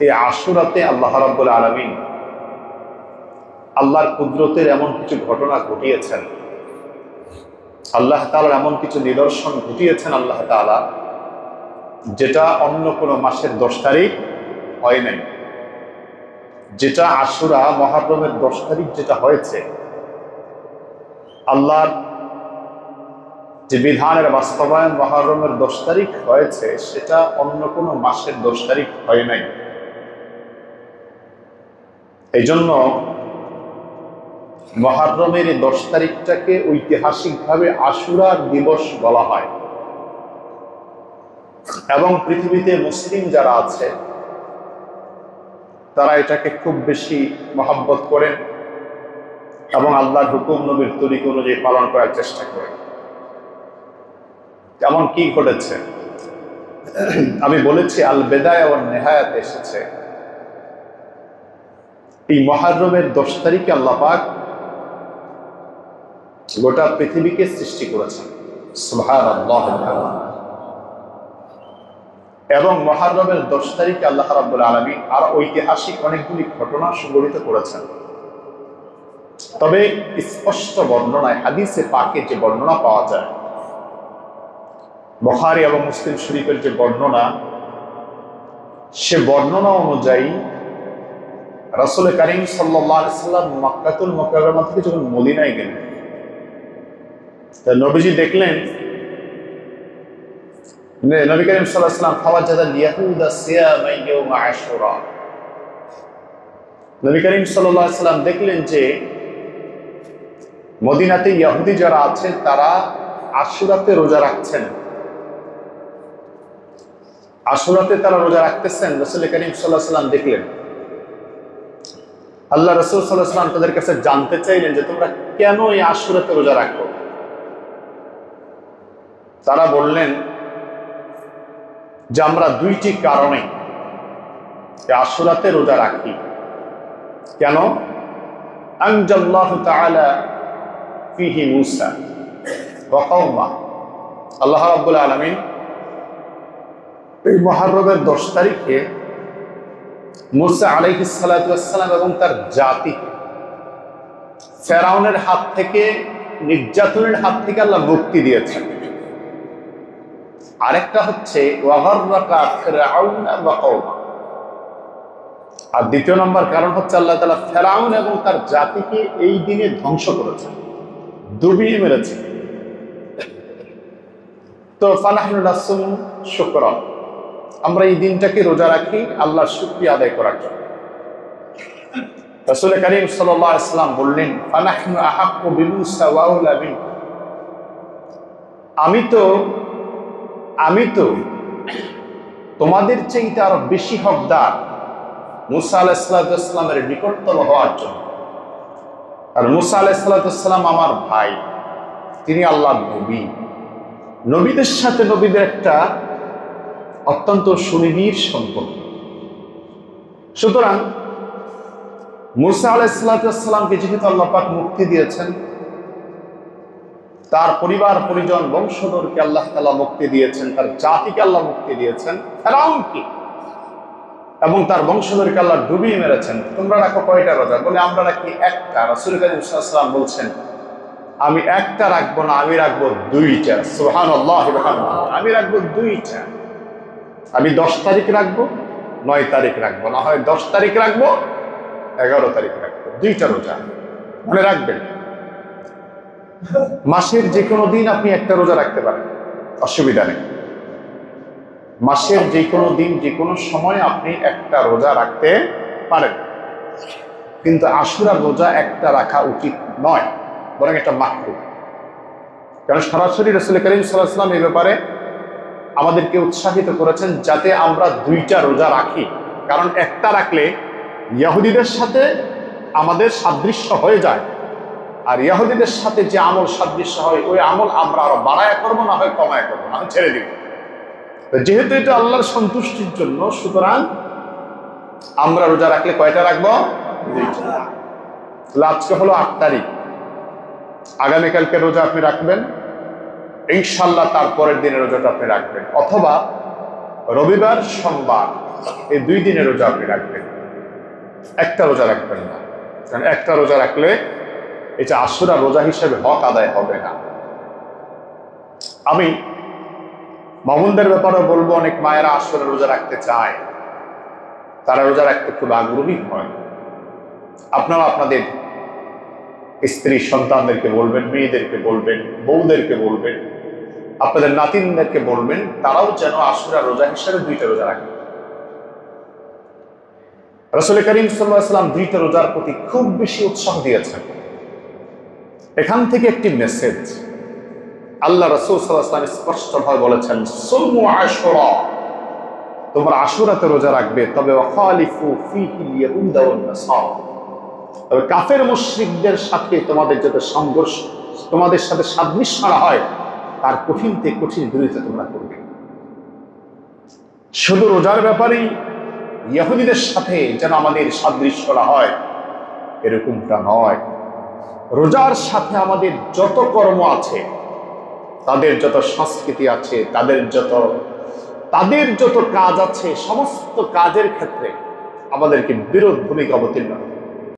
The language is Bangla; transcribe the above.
এই আশুরাতে আল্লাহ রাব্বুল আলামিন আল্লাহর কুদরতের এমন কিছু ঘটনা ঘটিয়েছেন, আল্লাহ তাআলার এমন কিছু নিদর্শন ঘটিয়েছেন আল্লাহ তাআলা, যেটা অন্য কোনো মাসের 10 তারিখ হয় নাই। যেটা আশুরা মুহররমের 10 তারিখ যেটা হয়েছে, আল্লাহর যে বিধানের বাস্তবায়ন মুহররমের 10 তারিখ হয়েছে, সেটা অন্য কোনো মাসের 10 তারিখ হয় নাই। এই জন্য মুহররমের 10 তারিখটাকে ঐতিহাসিকভাবে আশুরার দিবস বলা হয়। এবং পৃথিবীতে মুসলিম যারা আছে তারা এটাকে খুব বেশি মহব্বত করেন এবং আল্লাহর হুকুম নবীর তরিকা অনুযায়ী পালন করার চেষ্টা করেন। এমন কি ঘটেছে? আমি বলেছি আল বেদায়া ওয়ান নিহায়াত এসেছে এই মুহররমের 10 তারিখে আল্লাহ পাক গোটা পৃথিবীকে সৃষ্টি করেছেন। সুবহানাল্লাহ। এবং মুহররমের 10 তারিখে আল্লাহ রাব্বুল আলামিন আর ঐতিহাসিক অনেকগুলি ঘটনা সংঘটিত করেছেন। তবে স্পষ্ট বর্ণনায় হাদিসে পাকে যে বর্ণনা পাওয়া যায়, বুখারী এবং মুসলিম শরীফের যে বর্ণনা, সে বর্ণনা অনুযায়ী রাসূল কারীম সাল্লাল্লাহু আলাইহি ওয়াসাল্লাম মক্কাতুল মুকাররমা থেকে যখন মদিনায় গেলেন, তা নবীজি দেখলেন নবী করিম সাল্লাল্লাহু আলাইহি ওয়াসাল্লাম ফাওয়াজাদাল ইয়াহুদা সিয়ামা ইয়াউম আশুরা। নবী করিম সাল্লাল্লাহু আলাইহি ওয়াসাল্লাম দেখলেন যে মদিনাতে ইহুদি যারা আছেন তারা আশুরাতে রোজা রাখছেন। আশুরাতে তারা রোজা রাখতেছেন। রাসূল করিম সাল্লাল্লাহু আলাইহি ওয়াসাল্লাম দেখলেন। আল্লাহ রাসূল সাল্লাল্লাহু আলাইহি ওয়াসাল্লাম তাদের কাছে জানতে চাইলেন যে তোমরা কেন এই আশুরাতে রোজা রাখো? তারা বললেন যে আমরা দুইটি কারণে আশুরাতে রোজা রাখি। কেন? আনজাল্লাহু তাআলা ফিহি মূসা ওয়া কওমা। আল্লাহ রাব্বুল আলামিন এই মুহররমের 10 তারিখে মূসা আলাইহিস সালাতু ওয়াস সালাম এবং তার জাতিকে ফেরাউনের হাত থেকে, নির্যাতনের হাত থেকে আল্লাহ মুক্তি দিয়েছেন। আরেকটা হচ্ছে ওয়াগাররাকা ফিরআউনা ওয়া কওমা। আর দ্বিতীয় নম্বর কারণ হচ্ছে আল্লাহ তাআলা ফেরাউন এবং তার জাতিকে এই দিনে ধ্বংস করেছেন, ডুবিয়ে মেরেছেন। তো ফানাহনু নাসুম শুকরা, আমরা এই দিনটাকে রোজা রাখি আল্লাহর শুকরিয়া আদায় করার জন্য। রাসূল কারীম সাল্লাল্লাহু আলাইহি ওয়াসাল্লাম বললেন ফানাহনু আহাক্কু বিমূসা ওয়া আউলা বিন। আমি তো তোমাদের চাইতে আরো বেশি হকদার মূসা আলাইহিস সালামের নিকটতর হওয়ার জন্য। আর মূসা আলাইহিস সালাম আমার ভাই, তিনি আল্লাহর নবী। নবীদের সাথে নবীদের একটা অত্যন্ত সুনিবিড় সম্পর্ক। সুতরাং মূসা আলাইহিস সালামকে যেহেতু আল্লাহ পাক মুক্তি দিয়েছেন, তার পরিবার পরিজন বংশধরকে আল্লাহ তাআলা মুক্তি দিয়েছেন, তার জাতিকে আল্লাহ মুক্তি দিয়েছেন, ফেরাউনকে এবং তার বংশধরকে আল্লাহ ডুবিয়ে মেরেছেন। তোমরা রাখো কয়টা রোজা? বলে আমরা রাখি একটা। রাসূল কারীম সাল্লাল্লাহু আলাইহি ওয়াসাল্লাম বলছেন আমি একটা রাখবো না, আমি রাখবো 2টা। সুবহানাল্লাহ ওয়া বিহামদিহি। আমি রাখবো 2টা। আমি 10 তারিখ রাখবো, 9 তারিখ রাখবো, না হয় 10 তারিখ রাখবো, 11 তারিখ রাখবো। 2টা রোজা মনে রাখবেন। মাসের যে কোনো দিন আপনি একটা রোজা রাখতে পারেন, অসুবিধা নেই। মাসের যে কোনো দিন যে কোনো সময় আপনি একটা রোজা রাখতে পারেন, কিন্তু আশুরার রোজা একটা রাখা উচিত নয়, বরং এটা মাকরুহ। কারণ সরাসরি রাসূল কারীম সাল্লাল্লাহু আলাইহি ওয়াসাল্লাম এই ব্যাপারে আমাদেরকে উৎসাহিত করেছেন যাতে আমরা 2টা রোজা রাখি। কারণ একটা রাখলে ইহুদিদের সাথে আমাদের সাদৃশ্য হয়ে যায়, আর ইহুদিদের সাথে যে আমল সাদৃশ্য হয় ওই আমল আমরা আরো বাড়ায় করবো, না হয় কমায় করবো, না হয় ছেড়ে দিব। যেহেতু এটা আল্লাহর সন্তুষ্টির জন্য, সুতরাং আমরা রোজা রাখলে কয়টা রাখবো? 2টা। আজকে হলো 8 তারিখ, আগামীকালকে রোজা আপনি রাখবেন, ইনশাআল্লাহ তারপরের দিনের রোজাটা আপনি রাখবেন, অথবা রবিবার সোমবার এই 2 দিনের রোজা আপনি রাখবেন, একটা রোজা রাখবেন না। কারণ একটা রোজা রাখলে এটা আশুরা রোজা হিসেবে হক আদায় হবে না। আমি মামুনদের ব্যাপারেও বলবো, অনেক মায়েরা আশুরা রোজা রাখতে চায়, তারা রোজা রাখতে খুব আগ্রহী হয়। আপনারা আপনাদের স্ত্রী সন্তানদেরকে বলবেন, মেয়েদেরকে বলবেন, বউদেরকে বলবেন, আপনাদের নাতিনদেরকে বলবেন, তারাও যেন আশুরা রোজা হিসেবে 2টা রোজা রাখে। রাসূল করিম সাল্লাল্লাহু আলাইহি ওয়াসাল্লাম 2টা রোজার প্রতি খুব বেশি উৎসাহ দিয়েছেন। এখান থেকে একটি মেসেজ, আল্লাহ রাসূল সাল্লাল্লাহু আলাইহি ওয়াসাল্লাম স্পষ্টভাবে বলেছেন, সুমু আশুরা, তোমরা আশুরাতে রোজা রাখবে, তবে ওয়াখালিফু ফীহি ইয়াহুদা ওয়ান নাসারা, তবে কাফের মুশরিকদের সাথে তোমাদের যাতে সংঘর্ষ, তোমাদের সাথে সাদৃশ্য করা হয়, তার কঠিন থেকে কঠিন বিরোধিতা তোমরা করবে। শুধু রোজার ব্যাপারেই ইহুদিদের সাথে যেন আমাদের সাদৃশ্য করা হয় এরকমটা নয়। রোজার সাথে আমাদের যত কর্ম আছে, তাদের যত সংস্কৃতি আছে, তাদের যত কাজ আছে, সমস্ত কাজের ক্ষেত্রে আমাদেরকে বিরোধ ভূমিকা অবতীর্ণ